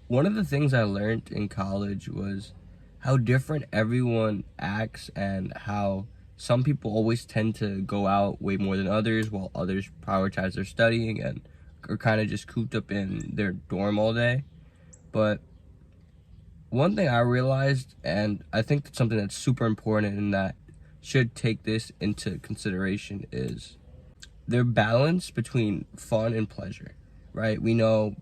One of the things I learned in college was how different everyone acts and how some people always tend to go out way more than others while others prioritize their studying and are kind of just cooped up in their dorm all day. But one thing I realized, and I think that's something that's super important and that should take this into consideration, is their balance between fun and pleasure, right? We know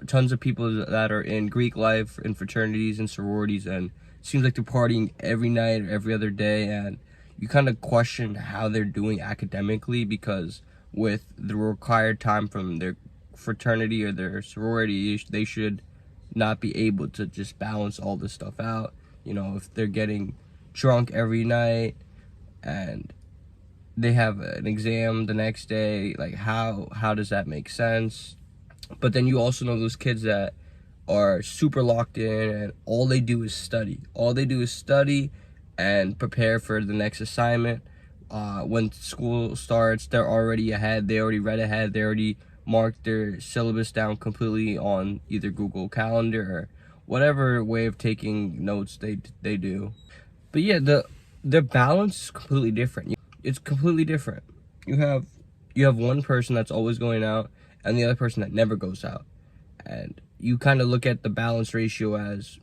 tons of people that are in Greek life, in fraternities and sororities, and it seems like they're partying every night or every other day, and you kind of question how they're doing academically because with the required time from their fraternity or their sorority, they should not be able to just balance all this stuff out. You know, if they're getting drunk every night and they have an exam the next day, like how does that make sense? But then you also know those kids that are super locked in and all they do is study. All they do is study and prepare for the next assignment. When school starts, they're already ahead. They already read ahead. They already marked their syllabus down completely on either Google Calendar or whatever way of taking notes they do. But yeah, their balance is completely different. It's completely different. You have one person that's always going out and the other person that never goes out. And you kind of look at the balance ratio as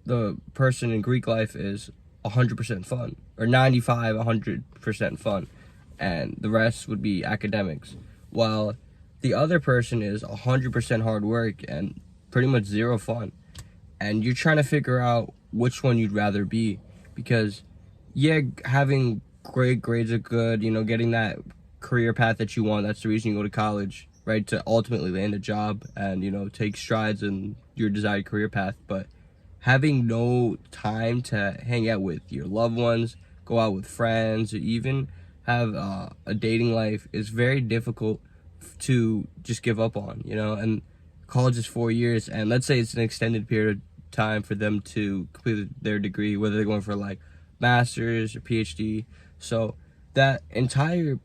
the person in Greek life is 100% fun, or 95, 100% fun, and the rest would be academics. While the other person is 100% hard work and pretty much zero fun. And you're trying to figure out which one you'd rather be, because yeah, having great grades are good, you know, getting that career path that you want, that's the reason you go to college, right? To ultimately land a job and, you know, take strides in your desired career path. But having no time to hang out with your loved ones, go out with friends, or even have a dating life is very difficult to just give up on, you know. And college is 4 years, and let's say it's an extended period of time for them to complete their degree, whether they're going for like master's or PhD. So that entire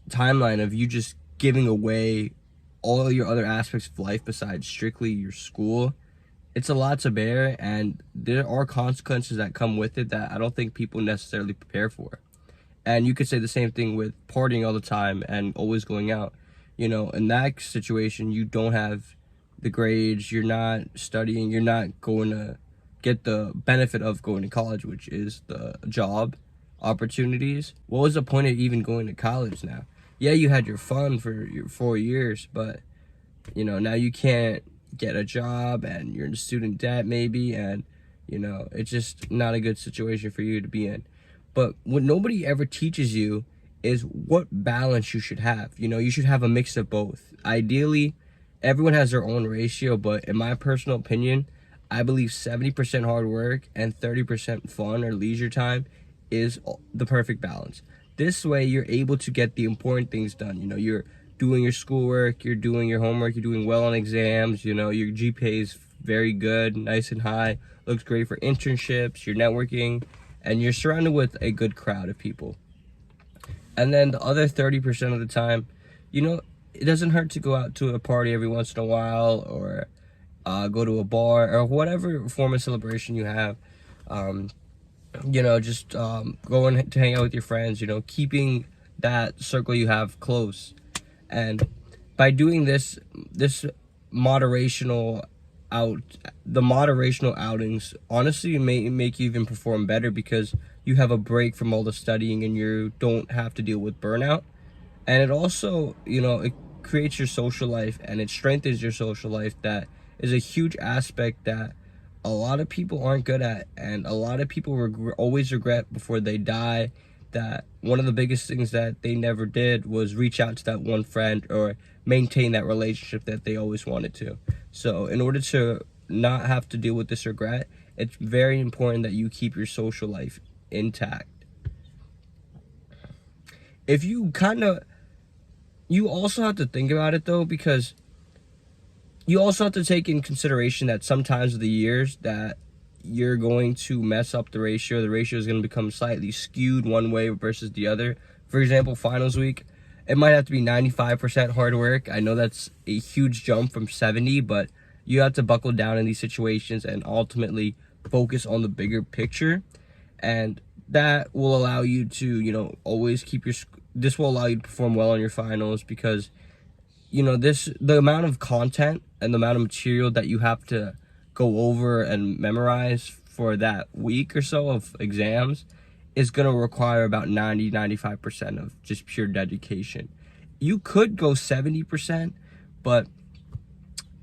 timeline of you just giving away all your other aspects of life besides strictly your school, it's a lot to bear, and there are consequences that come with it that I don't think people necessarily prepare for. And you could say the same thing with partying all the time and always going out. You know, in that situation, you don't have the grades, you're not studying, you're not going to get the benefit of going to college, which is the job opportunities. What was the point of even going to college now? Yeah, you had your fun for your 4 years, but, you know, now you can't get a job and you're in student debt maybe, and, you know, it's just not a good situation for you to be in. But what nobody ever teaches you is what balance you should have. You know, you should have a mix of both. Ideally, everyone has their own ratio, but in my personal opinion, I believe 70% hard work and 30% fun or leisure time is the perfect balance. This way, you're able to get the important things done. You know, you're doing your schoolwork, you're doing your homework, you're doing well on exams, you know, your GPA is very good, nice and high, looks great for internships, you're networking, and you're surrounded with a good crowd of people. And then the other 30% of the time, you know, it doesn't hurt to go out to a party every once in a while, or go to a bar, or whatever form of celebration you have. You know, just going to hang out with your friends, you know, keeping that circle you have close. And by doing this moderational the moderational outings honestly may make you even perform better, because you have a break from all the studying and you don't have to deal with burnout. And it also, you know, it creates your social life and it strengthens your social life. That is a huge aspect that a lot of people aren't good at, and a lot of people always regret before they die that one of the biggest things that they never did was reach out to that one friend or maintain that relationship that they always wanted to. So in order to not have to deal with this regret, it's very important that you keep your social life intact. If you you also have to think about it though, because you also have to take in consideration that sometimes of the years that you're going to mess up the ratio. The ratio is going to become slightly skewed one way versus the other. For example, finals week, it might have to be 95% hard work. I know that's a huge jump from 70, but you have to buckle down in these situations and ultimately focus on the bigger picture. And that will allow you to, always keep this will allow you to perform well on your finals, because the amount of content and the amount of material that you have to go over and memorize for that week or so of exams is going to require about 95% of just pure dedication. You could go 70%, but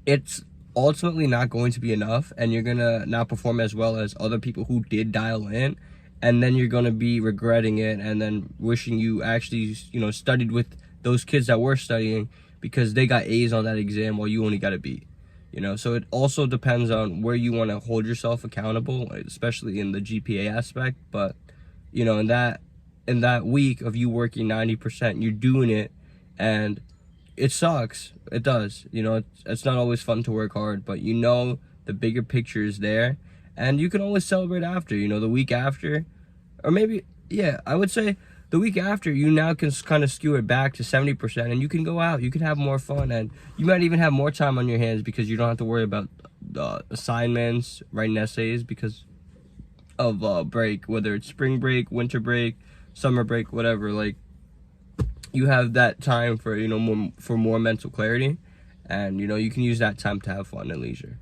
it's ultimately not going to be enough, and you're going to not perform as well as other people who did dial in, and then you're going to be regretting it and then wishing you actually, studied with those kids that were studying, because they got A's on that exam while you only got a B. So it also depends on where you want to hold yourself accountable, especially in the GPA aspect. But in that week of you working 90%, you're doing it, and it sucks. It does. It's not always fun to work hard, but the bigger picture is there, and you can always celebrate after. The week after, or maybe, yeah, I would say the week after, you now can kind of skew it back to 70%, and you can go out, you can have more fun, and you might even have more time on your hands because you don't have to worry about assignments, writing essays because of break, whether it's spring break, winter break, summer break, whatever. Like, you have that time for more mental clarity, and you can use that time to have fun and leisure.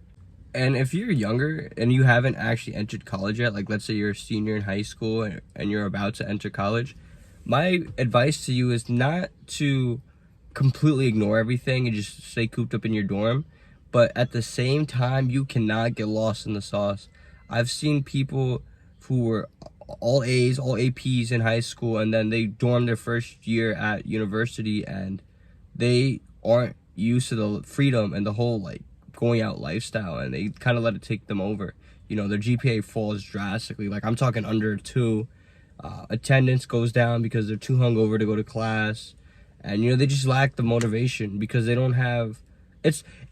And if you're younger and you haven't actually entered college yet, like let's say you're a senior in high school and you're about to enter college, my advice to you is not to completely ignore everything and just stay cooped up in your dorm, but at the same time, you cannot get lost in the sauce. I've seen people who were all A's, all APs in high school, and then they dorm their first year at university, and they aren't used to the freedom and the whole going out lifestyle, and they kind of let it take them over. Their GPA falls drastically. Like, I'm talking under 2. Attendance goes down because they're too hungover to go to class, and they just lack the motivation because they don't have.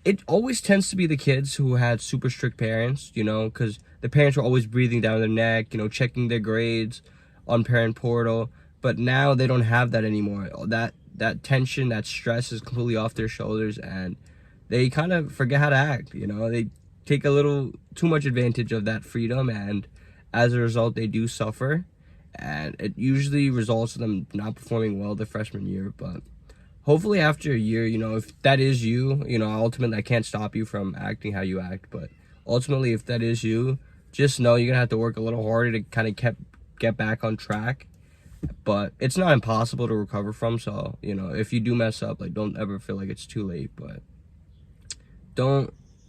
It always tends to be the kids who had super strict parents, because the parents were always breathing down their neck, checking their grades on parent portal. But now they don't have that anymore. That tension, that stress is completely off their shoulders, and they kind of forget how to act. They take a little too much advantage of that freedom, and as a result, they do suffer. And it usually results in them not performing well the freshman year. But hopefully after a year, if that is you, ultimately I can't stop you from acting how you act. But ultimately, if that is you, just know you're going to have to work a little harder to kind of get back on track. But it's not impossible to recover from. So, if you do mess up, don't ever feel like it's too late. But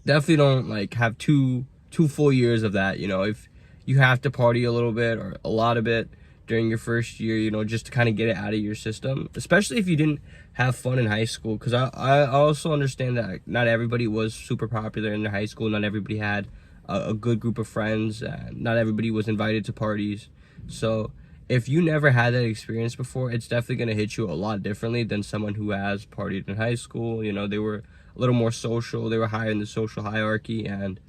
definitely don't have two full years of that. If you have to party a little bit or a lot of it during your first year, just to kind of get it out of your system, especially if you didn't have fun in high school. Because I also understand that not everybody was super popular in their high school. Not everybody had a good group of friends. Not everybody was invited to parties. So if you never had that experience before, it's definitely going to hit you a lot differently than someone who has partied in high school. They were a little more social. They were higher in the social hierarchy, and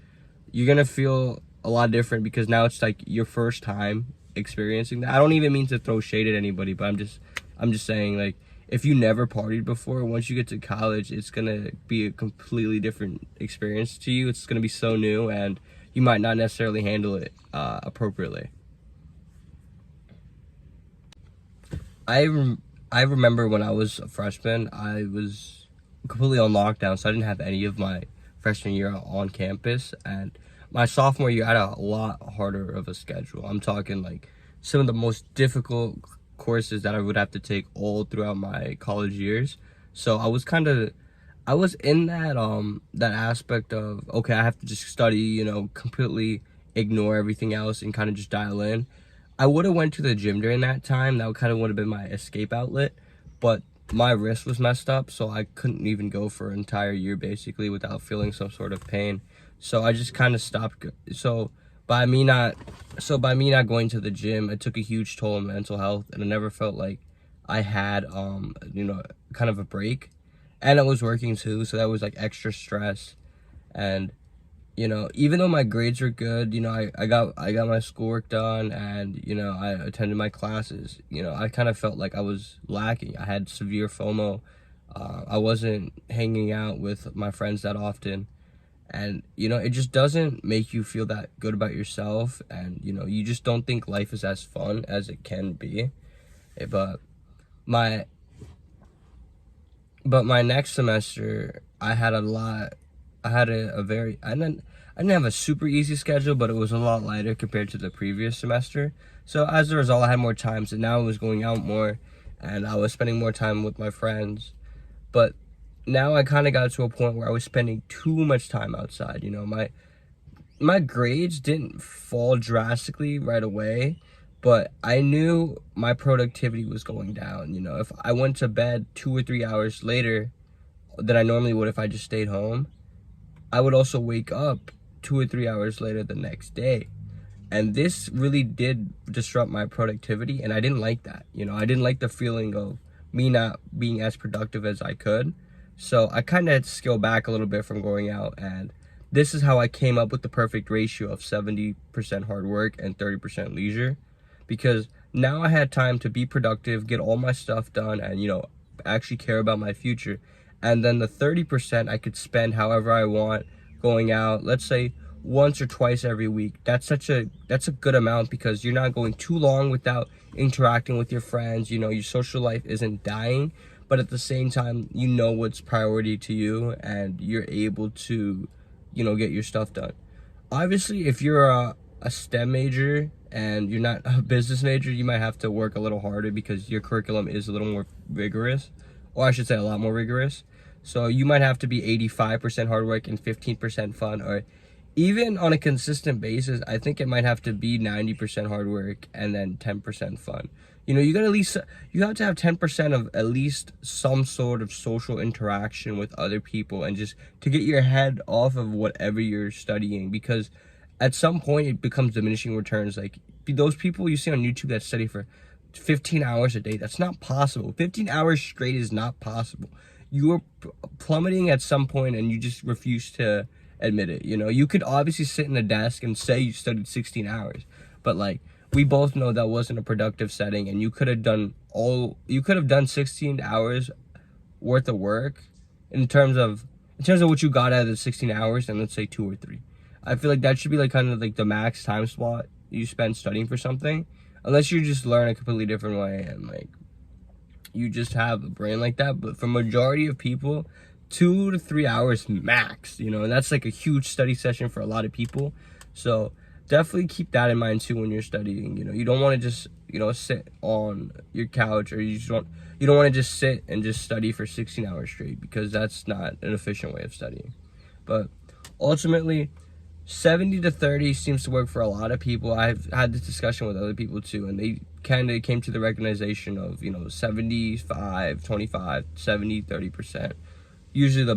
you're going to feel a lot different because now it's your first time experiencing that. I don't even mean to throw shade at anybody, but I'm just saying, if you never partied before, once you get to college, it's gonna be a completely different experience to you. It's gonna be so new, and you might not necessarily handle it appropriately. I remember when I was a freshman, I was completely on lockdown, so I didn't have any of my freshman year on campus, and my sophomore year, I had a lot harder of a schedule. I'm talking some of the most difficult courses that I would have to take all throughout my college years. So I was in that aspect of, okay, I have to just study, completely ignore everything else and kind of just dial in. I would have went to the gym during that time. That kind of would have been my escape outlet, but my wrist was messed up, so I couldn't even go for an entire year basically without feeling some sort of pain. So I just kind of stopped. So by me not going to the gym, it took a huge toll on mental health, and I never felt like I had kind of a break. And I was working too, so that was extra stress. And even though my grades were good, I got my schoolwork done, and I attended my classes, I kind of felt like I was lacking. I had severe FOMO. I wasn't hanging out with my friends that often. And, it just doesn't make you feel that good about yourself. And, you just don't think life is as fun as it can be. But my next semester, I had a lot. I had a very. I didn't have a super easy schedule, but it was a lot lighter compared to the previous semester. So as a result, I had more time. So now I was going out more, and I was spending more time with my friends. But now I kind of got to a point where I was spending too much time outside. My grades didn't fall drastically right away, but I knew my productivity was going down. If I went to bed 2 or 3 hours later than I normally would if I just stayed home, I would also wake up 2 or 3 hours later the next day. And this really did disrupt my productivity, and I didn't like that. I didn't like the feeling of me not being as productive as I could. So I kind of had to scale back a little bit from going out, and this is how I came up with the perfect ratio of 70% hard work and 30% leisure, because now I had time to be productive, get all my stuff done, and actually care about my future. And then the 30% I could spend however I want, going out, let's say once or twice every week. That's a good amount, because you're not going too long without interacting with your friends. Your social life isn't dying, but at the same time, what's priority to you, and you're able to get your stuff done. Obviously, if you're a STEM major and you're not a business major, you might have to work a little harder, because your curriculum is a little more rigorous, or I should say a lot more rigorous. So you might have to be 85% hard work and 15% fun, or even on a consistent basis, I think it might have to be 90% hard work and then 10% fun. You got you have to have 10% of at least some sort of social interaction with other people, and just to get your head off of whatever you're studying, because at some point it becomes diminishing returns. Like those people you see on YouTube that study for 15 hours a day, that's not possible. 15 hours straight is not possible. You are plummeting at some point, and you just refuse to admit it. You could obviously sit in a desk and say you studied 16 hours, but we both know that wasn't a productive setting, and you could have done 16 hours worth of work in terms of what you got out of the 16 hours, and let's say 2 or 3. I feel like that should be kind of the max time slot you spend studying for something, unless you just learn a completely different way and you just have a brain like that. But for majority of people, 2 to 3 hours max, and that's a huge study session for a lot of people. So definitely keep that in mind too when you're studying. You don't want to just sit on your couch, or you don't want to just sit and just study for 16 hours straight, because that's not an efficient way of studying. But ultimately, 70 to 30 seems to work for a lot of people. I've had this discussion with other people too, and they kind of came to the recognition of 75, 25, 70, 30%. Usually the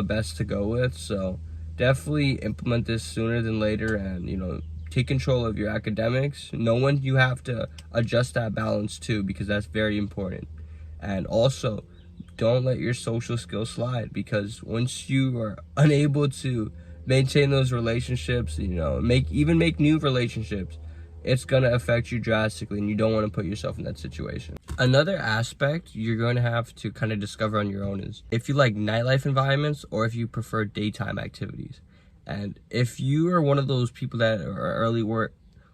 best to go with. So definitely implement this sooner than later, and take control of your academics. Know when you have to adjust that balance too, because that's very important. And also, don't let your social skills slide, because once you are unable to maintain those relationships, make new relationships, it's going to affect you drastically, and you don't want to put yourself in that situation. Another aspect you're going to have to kind of discover on your own is if you like nightlife environments, or if you prefer daytime activities. And if you are one of those people that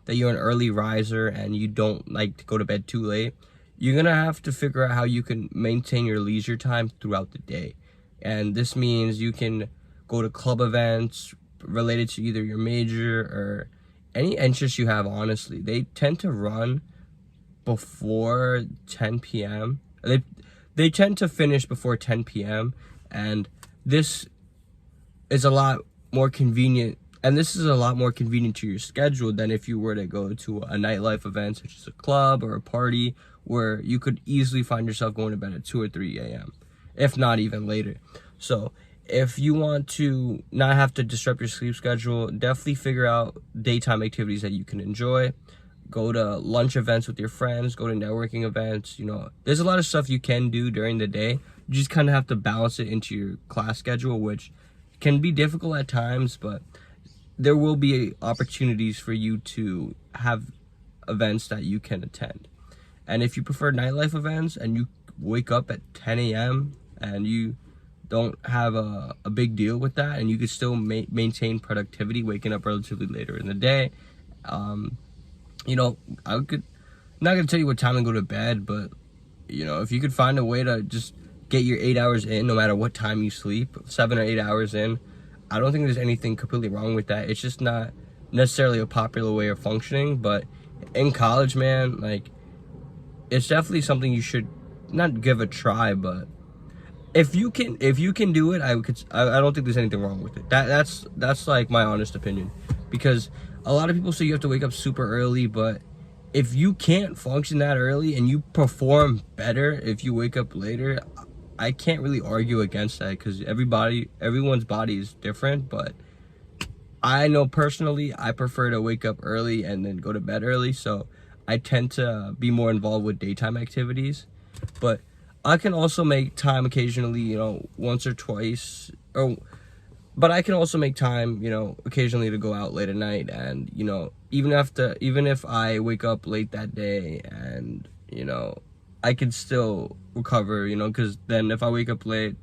you're an early riser and you don't like to go to bed too late, you're going to have to figure out how you can maintain your leisure time throughout the day. And this means you can go to club events related to either your major or any interest you have. Honestly, they tend to run before 10 p.m. They tend to finish before 10 p.m. and this is a lot more convenient. And this is a lot more convenient to your schedule than if you were to go to a nightlife event such as a club or a party, where you could easily find yourself going to bed at 2 or 3 a.m., if not even later. So if you want to not have to disrupt your sleep schedule, definitely figure out daytime activities that you can enjoy. Go to lunch events with your friends, go to networking events. There's a lot of stuff you can do during the day. You just kind of have to balance it into your class schedule, which can be difficult at times, but there will be opportunities for you to have events that you can attend. And if you prefer nightlife events and you wake up at 10 a.m. and you don't have a big deal with that, and you could still maintain productivity waking up relatively later in the day. You know, I could not gonna tell you what time to go to bed, but you know, if you could find a way to just get your 8 hours in, no matter what time you sleep, 7 or 8 hours in, I don't think there's anything completely wrong with that. It's just not necessarily a popular way of functioning, but in college, man, like, it's definitely something you should not give a try, but if you can do it, I don't think there's anything wrong with it. That's like my honest opinion, because a lot of people say you have to wake up super early, but if you can't function that early and you perform better if you wake up later, I can't really argue against that, because everyone's body is different. But I know personally I prefer to wake up early and then go to bed early, so I tend to be more involved with daytime activities. But I can also make time occasionally, you know, once or twice, but I can also make time, you know, occasionally to go out late at night. And, you know, even if I wake up late that day, and, you know, I can still recover, you know, because then if I wake up late,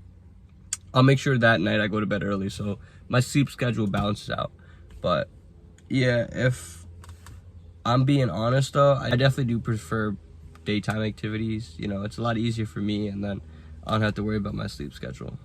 I'll make sure that night I go to bed early, so my sleep schedule balances out. But yeah, if I'm being honest though, I definitely do prefer daytime activities. You know, it's a lot easier for me, and then I don't have to worry about my sleep schedule.